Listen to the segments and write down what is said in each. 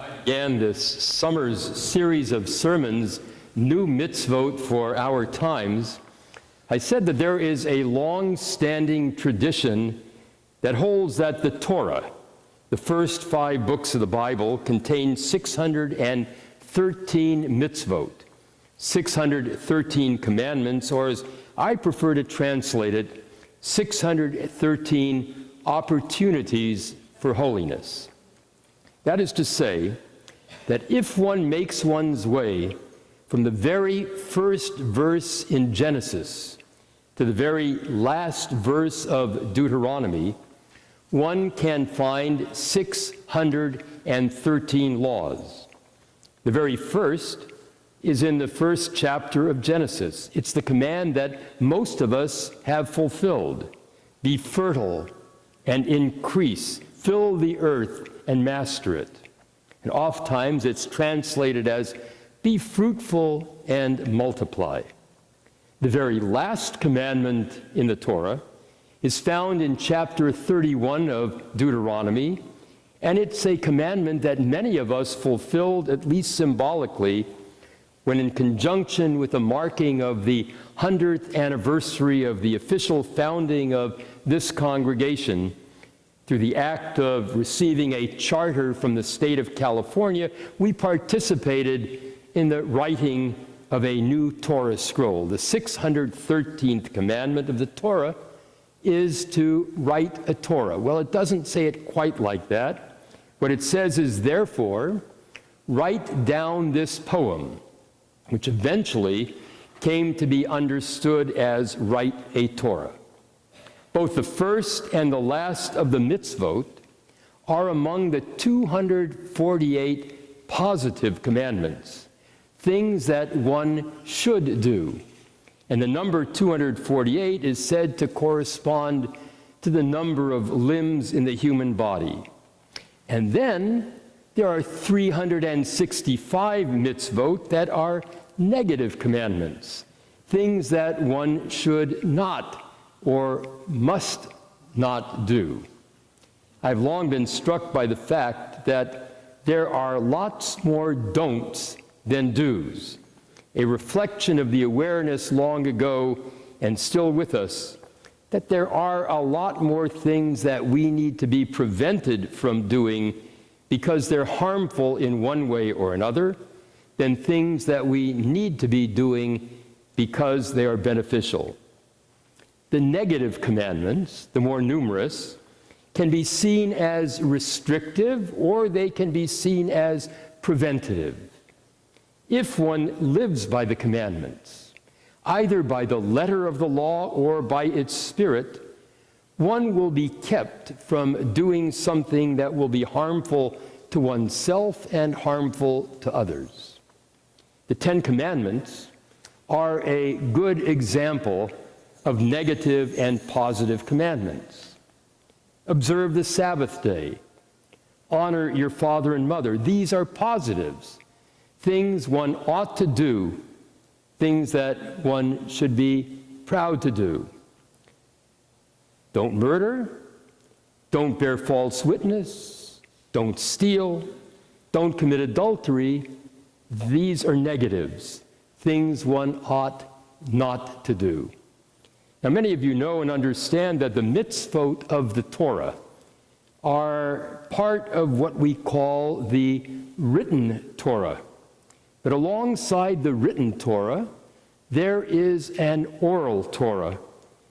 Began this summer's series of sermons, New Mitzvot for Our Times, I said that there is a long-standing tradition that holds that the Torah, the first 5 books of the Bible, contain 613 mitzvot, 613 commandments, or as I prefer to translate it, 613 opportunities for holiness. That is to say, that if one makes one's way from the very first verse in Genesis to the very last verse of Deuteronomy, one can find 613 laws. The very first is in the first chapter of Genesis. It's the command that most of us have fulfilled. Be fertile and increase, fill the earth and master it. And oftentimes it's translated as, be fruitful and multiply. The very last commandment in the Torah is found in chapter 31 of Deuteronomy, and it's a commandment that many of us fulfilled, at least symbolically, when in conjunction with the marking of the 100th anniversary of the official founding of this congregation, through the act of receiving a charter from the state of California, we participated in the writing of a new Torah scroll. The 613th commandment of the Torah is to write a Torah. Well, it doesn't say it quite like that. What it says is, therefore, write down this poem, which eventually came to be understood as write a Torah. Both the first and the last of the mitzvot are among the 248 positive commandments, things that one should do. And the number 248 is said to correspond to the number of limbs in the human body. And then there are 365 mitzvot that are negative commandments, things that one should not or must not do. I've long been struck by the fact that there are lots more don'ts than do's, a reflection of the awareness long ago and still with us that there are a lot more things that we need to be prevented from doing because they're harmful in one way or another than things that we need to be doing because they are beneficial. The negative commandments, the more numerous, can be seen as restrictive or they can be seen as preventative. If one lives by the commandments, either by the letter of the law or by its spirit, one will be kept from doing something that will be harmful to oneself and harmful to others. The 10 Commandments are a good example of negative and positive commandments. Observe the Sabbath day. Honor your father and mother. These are positives, things one ought to do, things that one should be proud to do. Don't murder. Don't bear false witness. Don't steal. Don't commit adultery. These are negatives, things one ought not to do. Now, many of you know and understand that the mitzvot of the Torah are part of what we call the written Torah. But alongside the written Torah, there is an oral Torah,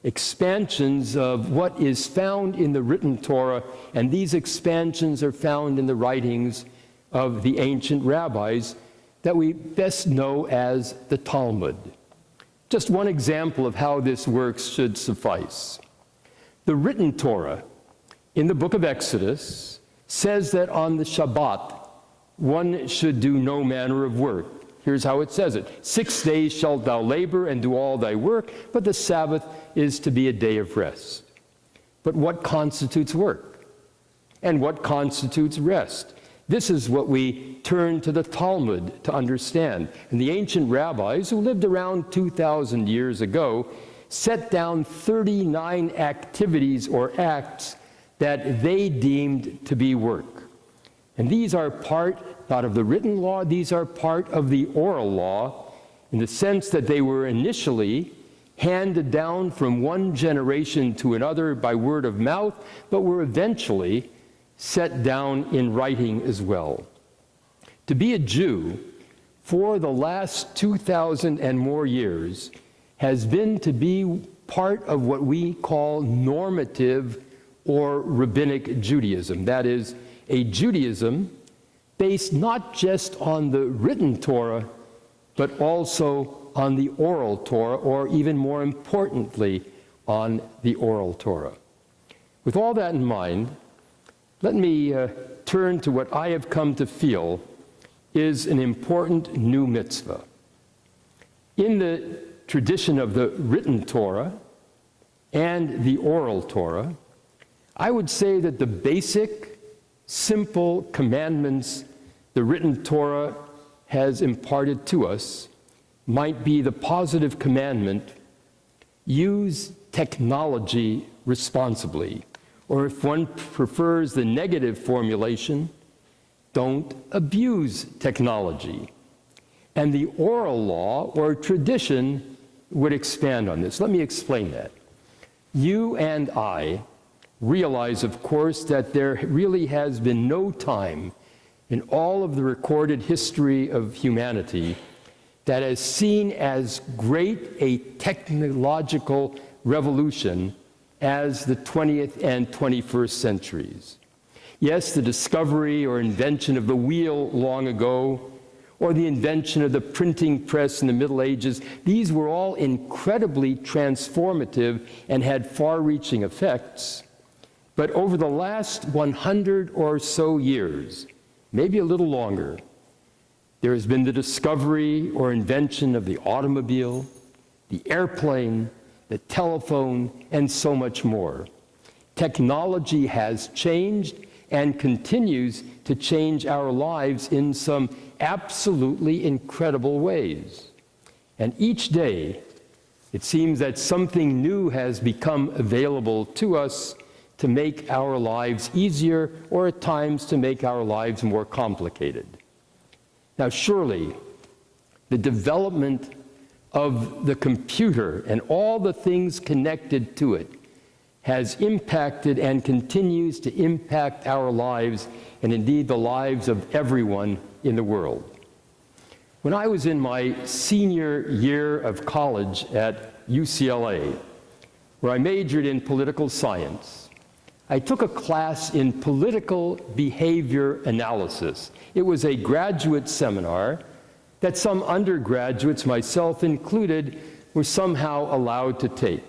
expansions of what is found in the written Torah, and these expansions are found in the writings of the ancient rabbis that we best know as the Talmud. Just one example of how this works should suffice. The written Torah in the book of Exodus says that on the Shabbat, one should do no manner of work. Here's how it says it. 6 days shalt thou labor and do all thy work, but the Sabbath is to be a day of rest. But what constitutes work? And what constitutes rest? This is what we turn to the Talmud to understand. And the ancient rabbis, who lived around 2,000 years ago, set down 39 activities or acts that they deemed to be work. And these are part, not of the written law, these are part of the oral law, in the sense that they were initially handed down from one generation to another by word of mouth, but were eventually set down in writing as well. To be a Jew for the last 2,000 and more years has been to be part of what we call normative or rabbinic Judaism. That is, a Judaism based not just on the written Torah, but also on the oral Torah, or even more importantly, on the oral Torah. With all that in mind, let me turn to what I have come to feel is an important new mitzvah. In the tradition of the written Torah and the oral Torah, I would say that the basic, simple commandments the written Torah has imparted to us might be the positive commandment, use technology responsibly. Or if one prefers the negative formulation, don't abuse technology. And the oral law or tradition would expand on this. Let me explain that. You and I realize, of course, that there really has been no time in all of the recorded history of humanity that has seen as great a technological revolution as the 20th and 21st centuries. Yes, the discovery or invention of the wheel long ago, or the invention of the printing press in the Middle Ages, these were all incredibly transformative and had far-reaching effects. But over the last 100 or so years, maybe a little longer, there has been the discovery or invention of the automobile, the airplane, the telephone, and so much more. Technology has changed and continues to change our lives in some absolutely incredible ways. And each day, it seems that something new has become available to us to make our lives easier, or at times to make our lives more complicated. Now, surely, the development of the computer and all the things connected to it has impacted and continues to impact our lives, and indeed the lives of everyone in the world. When I was in my senior year of college at UCLA, where I majored in political science, I took a class in political behavior analysis. It was a graduate seminar that some undergraduates, myself included, were somehow allowed to take.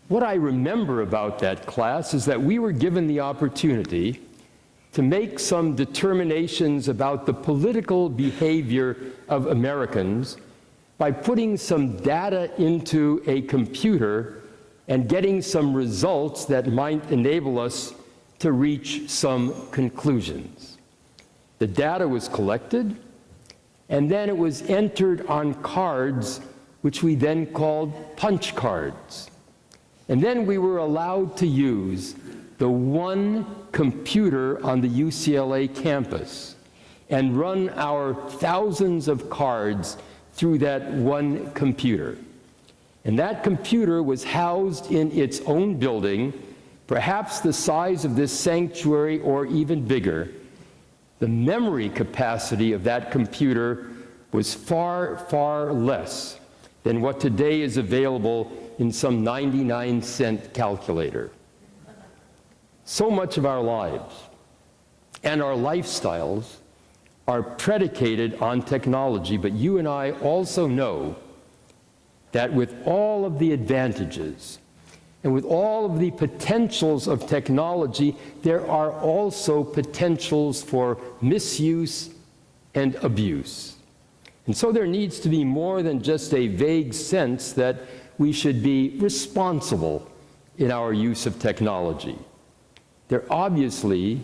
What I remember about that class is that we were given the opportunity to make some determinations about the political behavior of Americans by putting some data into a computer and getting some results that might enable us to reach some conclusions. The data was collected, and then it was entered on cards, which we then called punch cards. And then we were allowed to use the one computer on the UCLA campus and run our thousands of cards through that one computer. And that computer was housed in its own building, perhaps the size of this sanctuary or even bigger. The memory capacity of that computer was far, far less than what today is available in some 99-cent calculator. So much of our lives and our lifestyles are predicated on technology, but you and I also know that with all of the advantages and with all of the potentials of technology, there are also potentials for misuse and abuse. And so there needs to be more than just a vague sense that we should be responsible in our use of technology. There obviously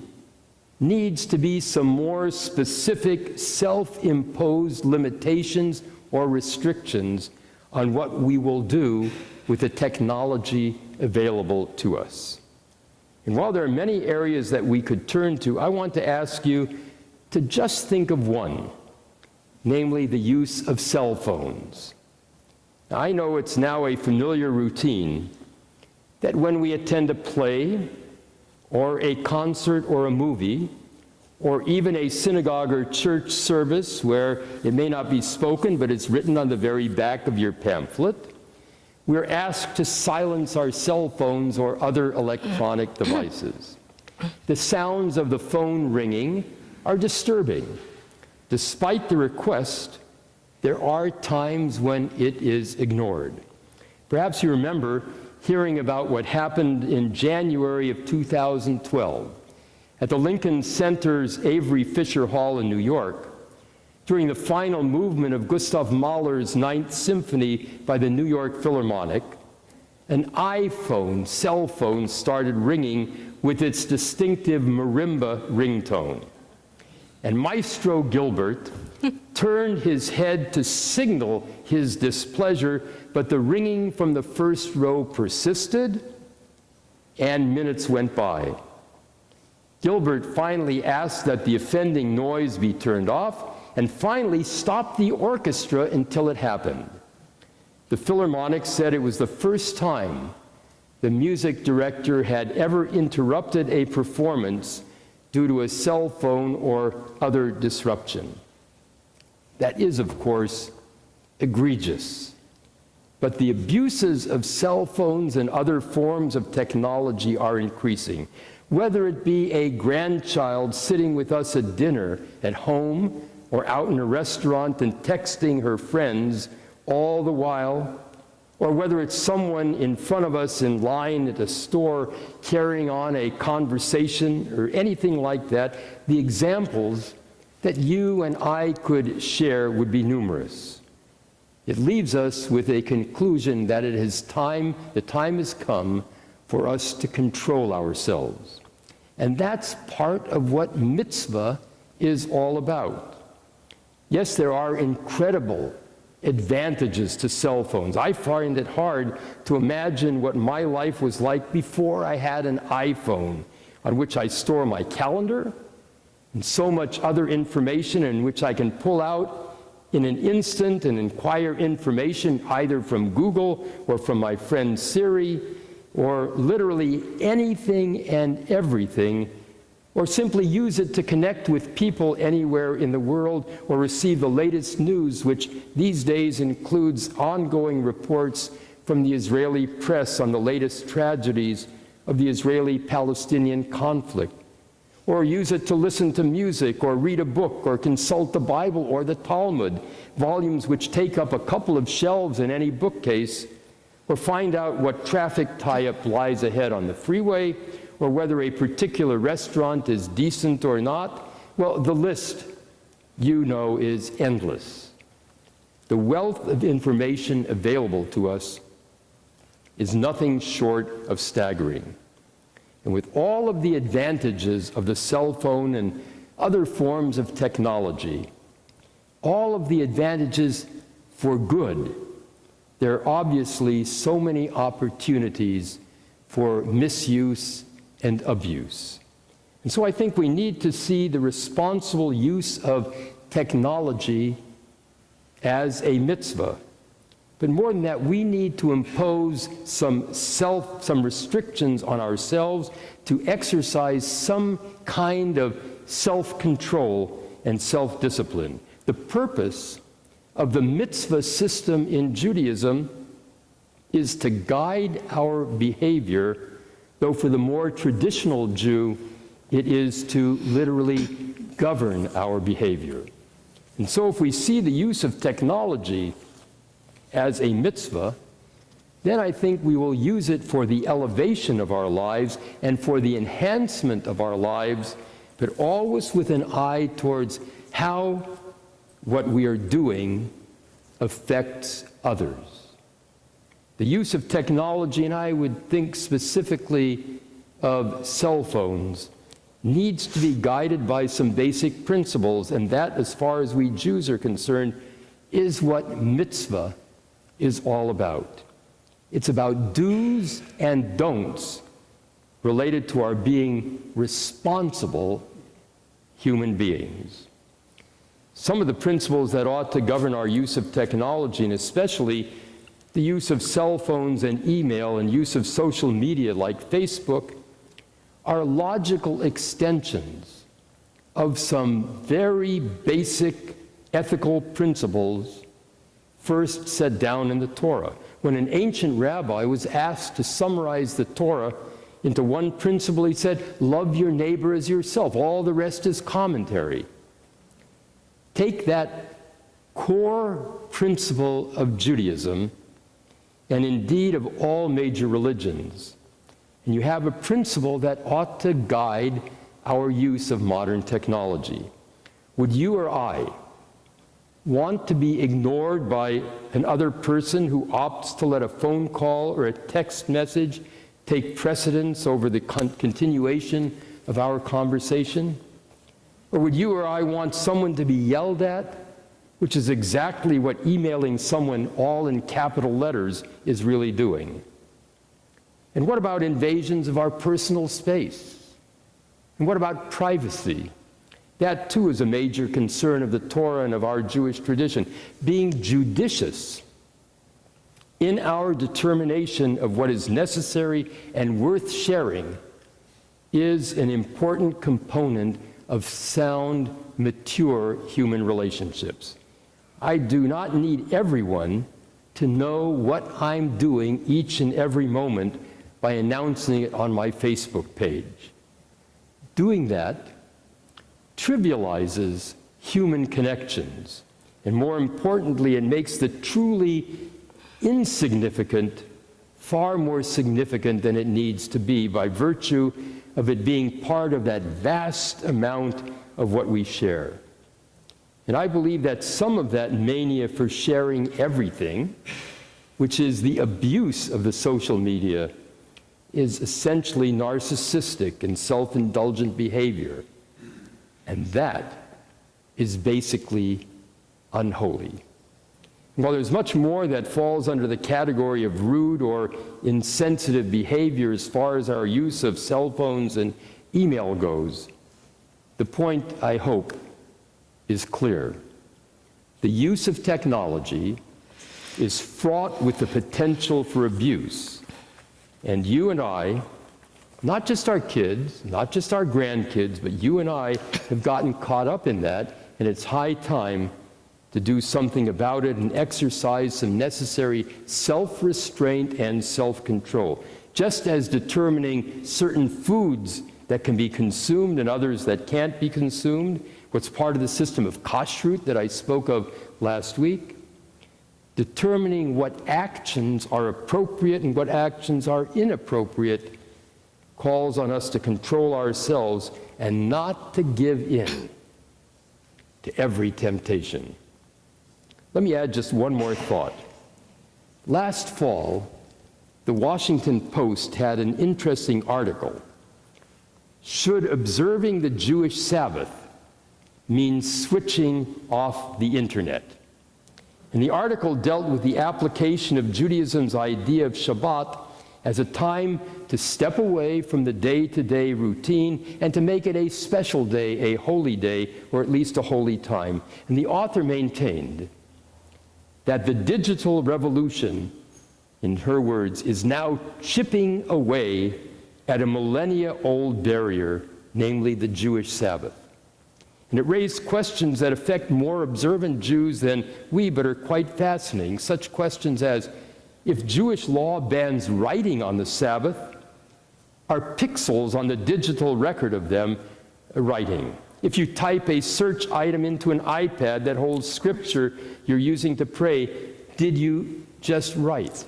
needs to be some more specific self-imposed limitations or restrictions on what we will do with the technology available to us. And while there are many areas that we could turn to, I want to ask you to just think of one, namely the use of cell phones. Now, I know it's now a familiar routine that when we attend a play or a concert or a movie, or even a synagogue or church service where it may not be spoken, but it's written on the very back of your pamphlet, we're asked to silence our cell phones or other electronic devices. The sounds of the phone ringing are disturbing. Despite the request, there are times when it is ignored. Perhaps you remember hearing about what happened in January of 2012 at the Lincoln Center's Avery Fisher Hall in New York during the final movement of Gustav Mahler's Ninth Symphony by the New York Philharmonic. An iPhone, cell phone, started ringing with its distinctive marimba ringtone. And Maestro Gilbert turned his head to signal his displeasure, but the ringing from the first row persisted, and minutes went by. Gilbert finally asked that the offending noise be turned off, and finally stopped the orchestra until it happened. The Philharmonic said it was the first time the music director had ever interrupted a performance due to a cell phone or other disruption. That is, of course, egregious. But the abuses of cell phones and other forms of technology are increasing. Whether it be a grandchild sitting with us at dinner at home or out in a restaurant and texting her friends all the while, or whether it's someone in front of us in line at a store carrying on a conversation or anything like that, the examples that you and I could share would be numerous. It leaves us with a conclusion that the time has come for us to control ourselves. And that's part of what mitzvah is all about. Yes, there are incredible advantages to cell phones. I find it hard to imagine what my life was like before I had an iPhone on which I store my calendar and so much other information in which I can pull out in an instant and inquire information either from Google or from my friend Siri, or literally anything and everything, or simply use it to connect with people anywhere in the world or receive the latest news, which these days includes ongoing reports from the Israeli press on the latest tragedies of the Israeli-Palestinian conflict, or use it to listen to music or read a book or consult the Bible or the Talmud, volumes which take up a couple of shelves in any bookcase, or find out what traffic tie-up lies ahead on the freeway, or whether a particular restaurant is decent or not. Well, the list, you know, is endless. The wealth of information available to us is nothing short of staggering. And with all of the advantages of the cell phone and other forms of technology, all of the advantages for good, there are obviously so many opportunities for misuse and abuse. And so I think we need to see the responsible use of technology as a mitzvah. But more than that, we need to impose some restrictions on ourselves to exercise some kind of self-control and self-discipline. The purpose of the mitzvah system in Judaism is to guide our behavior, though for the more traditional Jew, it is to literally govern our behavior. And so if we see the use of technology as a mitzvah, then I think we will use it for the elevation of our lives and for the enhancement of our lives, but always with an eye towards how what we are doing affects others. The use of technology, and I would think specifically of cell phones, needs to be guided by some basic principles, and that, as far as we Jews are concerned, is what mitzvah is all about. It's about do's and don'ts related to our being responsible human beings. Some of the principles that ought to govern our use of technology, and especially the use of cell phones and email and use of social media like Facebook, are logical extensions of some very basic ethical principles first set down in the Torah. When an ancient rabbi was asked to summarize the Torah into one principle, he said, love your neighbor as yourself. All the rest is commentary. Take that core principle of Judaism, and indeed of all major religions, and you have a principle that ought to guide our use of modern technology. Would you or I want to be ignored by another person who opts to let a phone call or a text message take precedence over the continuation of our conversation? Or would you or I want someone to be yelled at, which is exactly what emailing someone all in capital letters is really doing? And what about invasions of our personal space? And what about privacy? That too is a major concern of the Torah and of our Jewish tradition. Being judicious in our determination of what is necessary and worth sharing is an important component of sound, mature human relationships. I do not need everyone to know what I'm doing each and every moment by announcing it on my Facebook page. Doing that trivializes human connections, and more importantly, it makes the truly insignificant far more significant than it needs to be by virtue of it being part of that vast amount of what we share. And I believe that some of that mania for sharing everything, which is the abuse of the social media, is essentially narcissistic and self-indulgent behavior. And that is basically unholy. While there's much more that falls under the category of rude or insensitive behavior as far as our use of cell phones and email goes, the point, I hope, is clear. The use of technology is fraught with the potential for abuse. And you and I, not just our kids, not just our grandkids, but you and I have gotten caught up in that, and it's high time to do something about it and exercise some necessary self-restraint and self-control. Just as determining certain foods that can be consumed and others that can't be consumed, what's part of the system of kashrut that I spoke of last week, determining what actions are appropriate and what actions are inappropriate calls on us to control ourselves and not to give in to every temptation. Let me add just one more thought. Last fall, the Washington Post had an interesting article. Should observing the Jewish Sabbath mean switching off the internet? And the article dealt with the application of Judaism's idea of Shabbat as a time to step away from the day-to-day routine and to make it a special day, a holy day, or at least a holy time. And the author maintained that the digital revolution, in her words, is now chipping away at a millennia-old barrier, namely the Jewish Sabbath. And it raised questions that affect more observant Jews than we, but are quite fascinating. Such questions as, if Jewish law bans writing on the Sabbath, are pixels on the digital record of them writing? If you type a search item into an iPad that holds scripture you're using to pray, did you just write?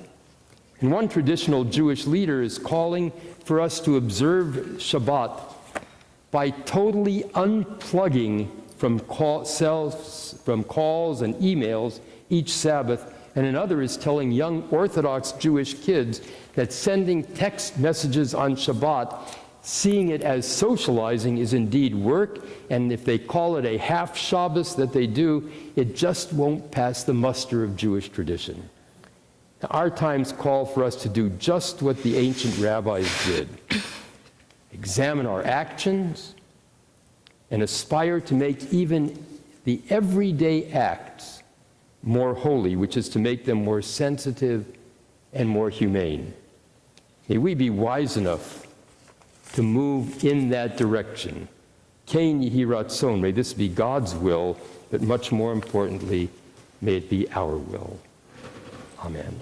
And one traditional Jewish leader is calling for us to observe Shabbat by totally unplugging from calls and emails each Sabbath, and another is telling young Orthodox Jewish kids that sending text messages on Shabbat, seeing it as socializing, is indeed work, and if they call it a half Shabbos that they do, it just won't pass the muster of Jewish tradition. Now, our times call for us to do just what the ancient rabbis did. examine our actions, and aspire to make even the everyday acts more holy, which is to make them more sensitive and more humane. May we be wise enough to move in that direction. Ken Yehi Ratzon, may this be God's will, but much more importantly, may it be our will. Amen.